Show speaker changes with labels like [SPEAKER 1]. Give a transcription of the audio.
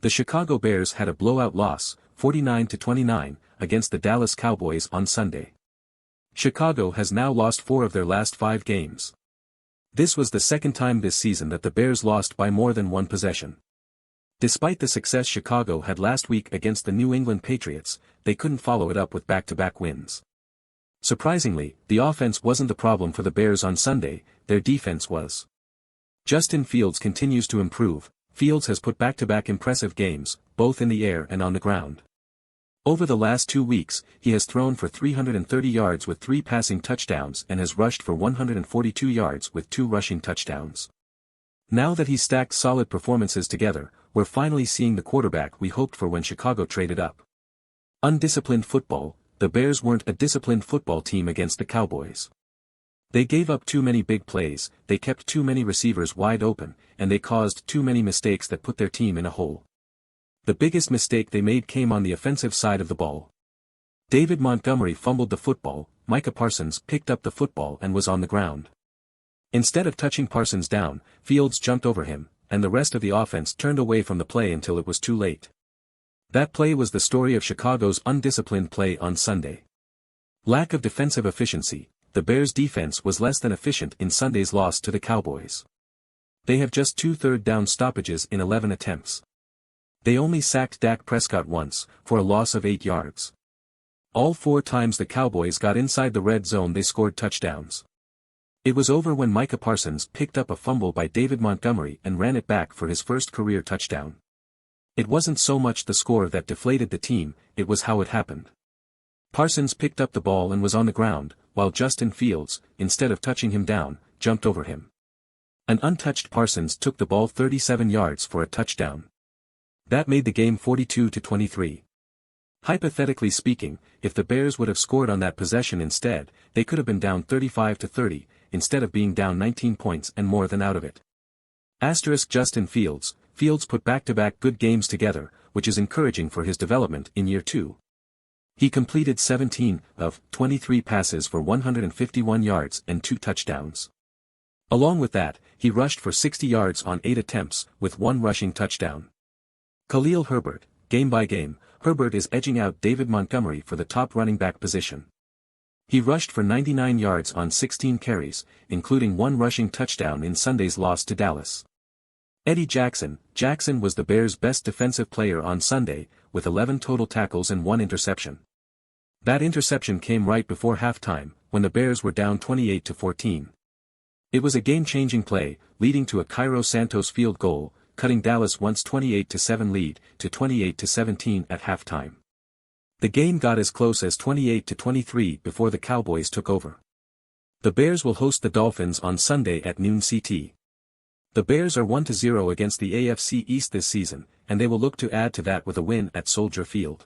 [SPEAKER 1] The Chicago Bears had a blowout loss, 49-29, against the Dallas Cowboys on Sunday. Chicago has now lost 4 of their last 5 games. This was the second time this season that the Bears lost by more than one possession. Despite the success Chicago had last week against the New England Patriots, they couldn't follow it up with back-to-back wins. Surprisingly, the offense wasn't the problem for the Bears on Sunday, their defense was. Justin Fields continues to improve. Fields has put back-to-back impressive games, both in the air and on the ground. Over the last 2 weeks, he has thrown for 330 yards with 3 passing touchdowns and has rushed for 142 yards with 2 rushing touchdowns. Now that he's stacked solid performances together, we're finally seeing the quarterback we hoped for when Chicago traded up. Undisciplined football. The Bears weren't a disciplined football team against the Cowboys. They gave up too many big plays, they kept too many receivers wide open, and they caused too many mistakes that put their team in a hole. The biggest mistake they made came on the offensive side of the ball. David Montgomery fumbled the football, Micah Parsons picked up the football and was on the ground. Instead of touching Parsons down, Fields jumped over him, and the rest of the offense turned away from the play until it was too late. That play was the story of Chicago's undisciplined play on Sunday. Lack of defensive efficiency. The Bears' defense was less than efficient in Sunday's loss to the Cowboys. They have just 2 third-down stoppages in 11 attempts. They only sacked Dak Prescott once, for a loss of 8 yards. All 4 times the Cowboys got inside the red zone they scored touchdowns. It was over when Micah Parsons picked up a fumble by David Montgomery and ran it back for his first career touchdown. It wasn't so much the score that deflated the team, it was how it happened. Parsons picked up the ball and was on the ground, while Justin Fields, instead of touching him down, jumped over him. An untouched Parsons took the ball 37 yards for a touchdown. That made the game 42-23. Hypothetically speaking, if the Bears would have scored on that possession instead, they could have been down 35-30, instead of being down 19 points and more than out of it. Justin Fields. Fields put back-to-back good games together, which is encouraging for his development in year 2. He completed 17 of 23 passes for 151 yards and 2 touchdowns. Along with that, he rushed for 60 yards on 8 attempts, with 1 rushing touchdown. Khalil Herbert. Game by game, Herbert is edging out David Montgomery for the top running back position. He rushed for 99 yards on 16 carries, including 1 rushing touchdown in Sunday's loss to Dallas. Eddie Jackson. Jackson was the Bears' best defensive player on Sunday, with 11 total tackles and 1 interception. That interception came right before halftime, when the Bears were down 28-14. It was a game-changing play, leading to a Cairo Santos field goal, cutting Dallas' once 28-7 lead to 28-17 at halftime. The game got as close as 28-23 before the Cowboys took over. The Bears will host the Dolphins on Sunday at noon CT. The Bears are 1-0 against the AFC East this season, and they will look to add to that with a win at Soldier Field.